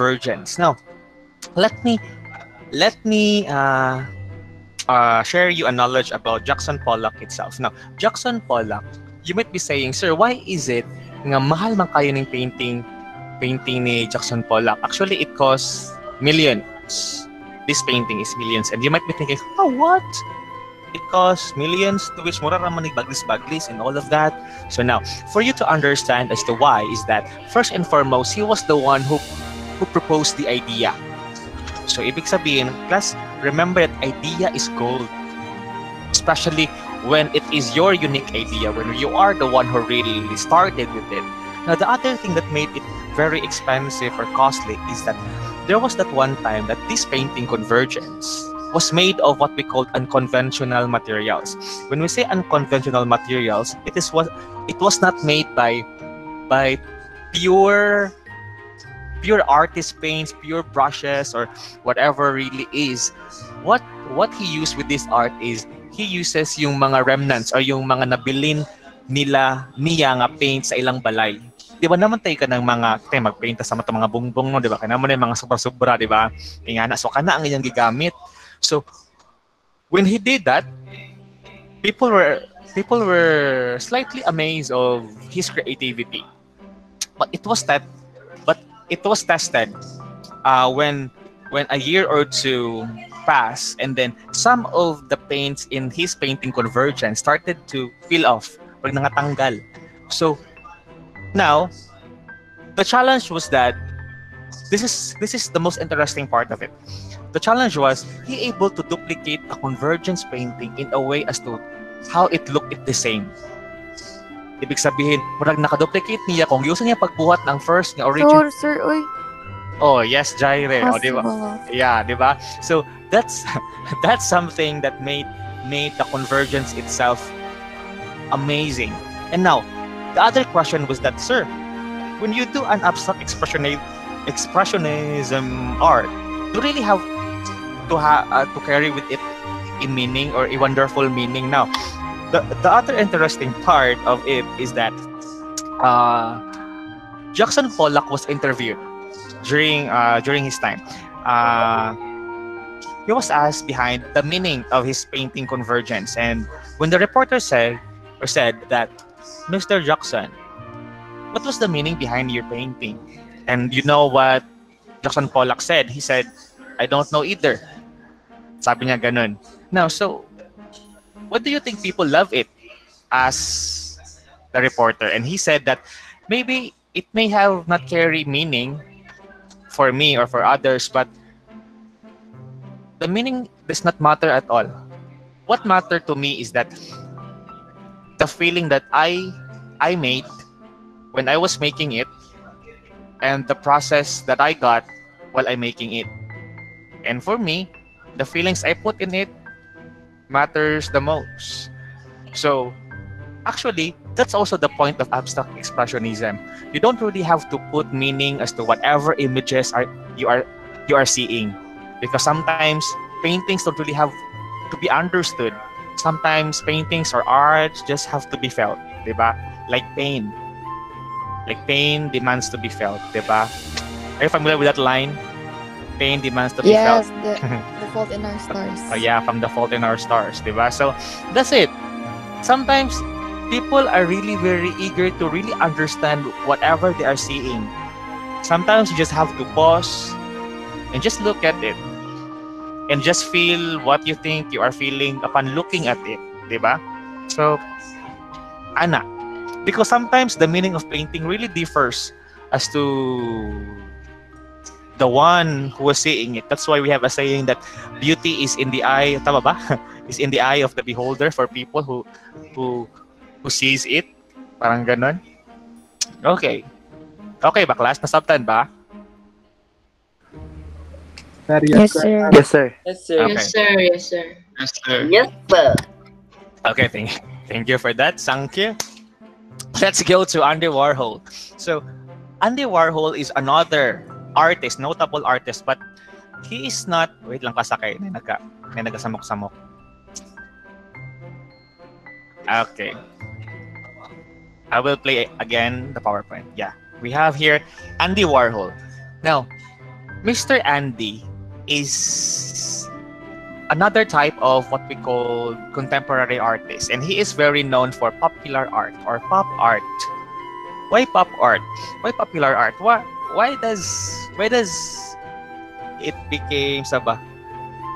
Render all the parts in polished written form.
convergence. Now, let me share you a knowledge about Jackson Pollock itself. Now, Jackson Pollock, you might be saying, sir, why is it nga mahal man kayo ng painting ni Jackson Pollock? Actually, it costs millions. This painting is millions. And you might be thinking, oh, what? It costs millions, to which mura raman ni baglis-baglis and all of that. So now, for you to understand as to why is that, first and foremost, he was the one who proposed the idea. So, ibig sabihin, class, remember that idea is gold. Especially when it is your unique idea, when you are the one who really started with it. Now, the other thing that made it very expensive or costly is that there was that one time that this painting Convergence was made of what we call unconventional materials. When we say unconventional materials, it was not made by pure artist paints, pure brushes, or whatever really is. What he used with this art is he uses yung mga remnants or yung mga nabilin niya nga paint sa ilang balay. Di ba naman tayo ka ng mga magpaint sa mga bungbong, no? Di ba? Kaya naman yung mga sobra-sobra, di ba? Ingana, so kana ang iyang gigamit. So when he did that, people were slightly amazed of his creativity. But it was tested when a year or two passed, and then some of the paints in his painting Convergence started to peel off or nangatanggal. So now the challenge was that this is the most interesting part of it. The challenge was he able to duplicate a Convergence painting in a way as to how it looked the same. Ibig sabihin, murag nakaduplicate niya kung gusto niya pagbuhat ng first nga origin. Sir, uy. Oh, yes, Jaire. Oh, di ba? Yeah, di ba? So that's something that made the Convergence itself amazing. And now, the other question was that, sir, when you do an abstract expressionism art, you really have to carry with it a meaning or a wonderful meaning. Now, the other interesting part of it is that Jackson Pollock was interviewed during his time. He was asked behind the meaning of his painting Convergence, and when the reporter said that, Mr. Jackson, what was the meaning behind your painting? And you know what Jackson Pollock said? He said, I don't know either. Sabi niya ganun. Now, so, what do you think people love it? As the reporter. And he said that maybe it may have not carry meaning for me or for others, but the meaning does not matter at all. What mattered to me is that the feeling that I made when I was making it, and the process that I got while I'm making it. And for me, the feelings I put in it matters the most. So, actually, that's also the point of abstract expressionism. You don't really have to put meaning as to whatever images you are seeing, because sometimes paintings don't really have to be understood. Sometimes paintings or art just have to be felt, diba? Like pain. Like pain demands to be felt, diba? Are you familiar with that line? Pain demands to be felt. Yes, the Fault in Our Stars. Oh yeah, from The Fault in Our Stars, diba? So that's it. Sometimes people are really very eager to really understand whatever they are seeing. Sometimes you just have to pause and just look at it and just feel what you think you are feeling upon looking at it, diba? So, ana, because sometimes the meaning of painting really differs as to the one who was seeing it. That's why we have a saying that beauty is in the eye, tama ba? Is in the eye of the beholder for people who sees it. Parang ganon. Okay. Okay ba, class? Nasabtan ba? Yes, sir. Yes, sir. Yes, sir. Okay. Yes, sir. Yes, sir. Yes, sir. Yes, sir. Okay, thank you for that. Thank you. Let's go to Andy Warhol. So, Andy Warhol is another artist, notable artist, but he is not, wait lang kasakay, may nagasamok-samok. Okay. I will play again the PowerPoint. Yeah. We have here Andy Warhol. Now, Mr. Andy is another type of what we call contemporary artist, and he is very known for popular art or pop art. Why pop art? Why popular art? Why does it became saba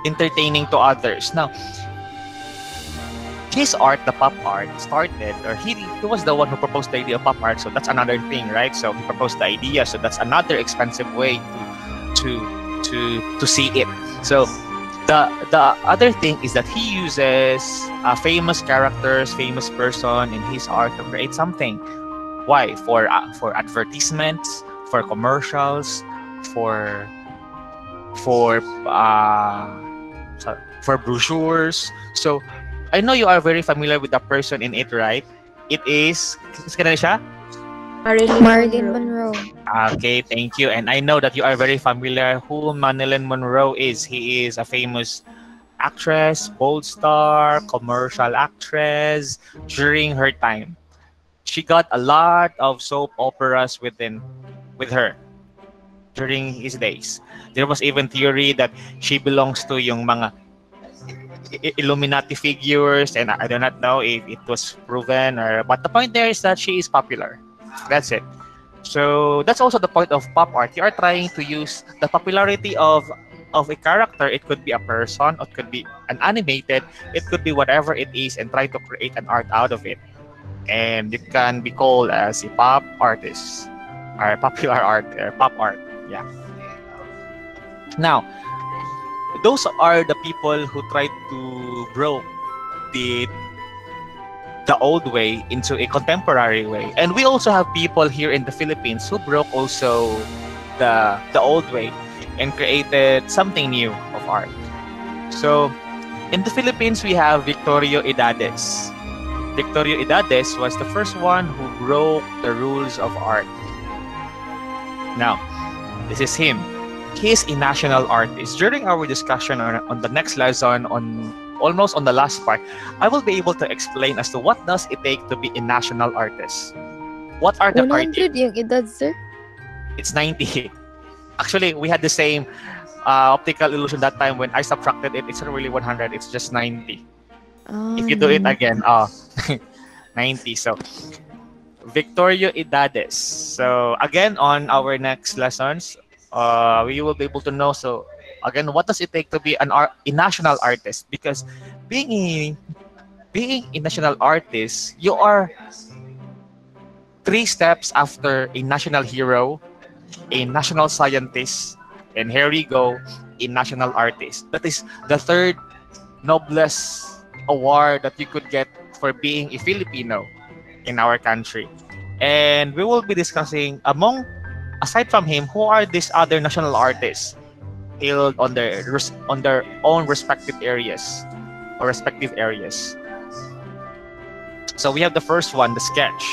entertaining to others? Now, his art, the pop art, started, or he was the one who proposed the idea of pop art. So that's another thing, right? So he proposed the idea. So that's another expensive way to see it. So the other thing is that he uses famous characters, famous person in his art to create something. Why? For advertisements, for commercials, for for uh, for brochures. So I know you are very familiar with the person in it, right? It is kaya siya? Marilyn Monroe. Okay, thank you. And I know that you are very familiar who Marilyn Monroe is. He is a famous actress, bold star, commercial actress during her time. She got a lot of soap operas with her during his days. There was even theory that she belongs to yung mga Illuminati figures, and I do not know if it was proven or. But the point there is that she is popular. That's it. So that's also the point of pop art. You are trying to use the popularity of a character. It could be a person, it could be an animated, it could be whatever it is, and try to create an art out of it. And you can be called as a pop artist or popular art or pop art. Yeah. Now, those are the people who try to broke the the old way into a contemporary way. And we also have people here in the Philippines who broke also the old way and created something new of art. So in the Philippines, we have Victorio Edades. Victorio Edades was the first one who broke the rules of art. Now, this is him. He is a national artist. During our discussion on the next lesson, on almost on the last part, I will be able to explain as to what does it take to be a national artist. What are the 100 yung edad, sir? It's 90. Actually, we had the same optical illusion that time. When I subtracted it, it's not really 100. It's just 90. Oh, If you do it again, 90. So, Victorio Edades. So, again, on our next lessons, we will be able to know. So, again, what does it take to be a national artist? Because being a national artist, you are 3 steps after a national hero, a national scientist, and here we go, a national artist. That is the third noblest award that you could get for being a Filipino in our country. And we will be discussing aside from him, who are these other national artists hailed on their own respective areas or respective areas. So we have the first one, the sketch,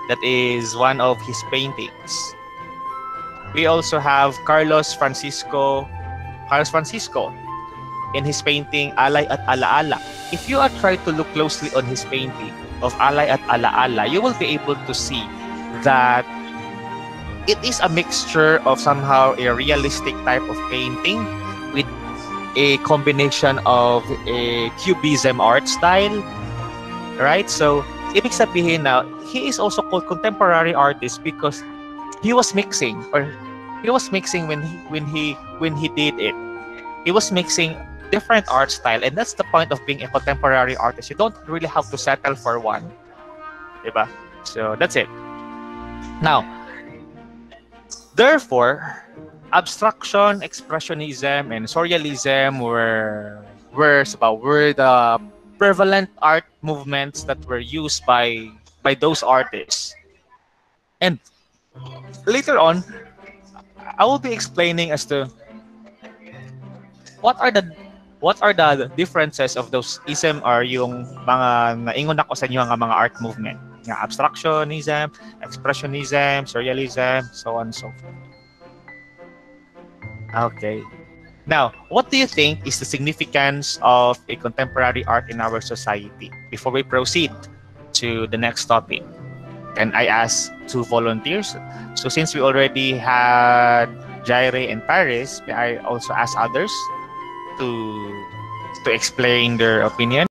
that is one of his paintings. We also have Carlos Francisco in his painting Alay at Alaala. If you are trying to look closely on his painting of Alay at Alaala, you will be able to see that it is a mixture of somehow a realistic type of painting with a combination of a cubism art style, right? So, ibig sabihin na he is also called contemporary artist because he was mixing when he did it. He was mixing different art style, and that's the point of being a contemporary artist. You don't really have to settle for one, diba? So that's it. Now, therefore, abstraction, expressionism, and surrealism were the prevalent art movements that were used by those artists. And later on, I will be explaining as to what are the differences of those ism or yung mga naingon ako sa inyo nga mga art movement. Nga abstractionism, expressionism, surrealism, so on and so forth. Okay. Now, what do you think is the significance of a contemporary art in our society? Before we proceed to the next topic, can I ask 2 volunteers? So since we already had Jaire, and Paris, may I also ask others to explain their opinion?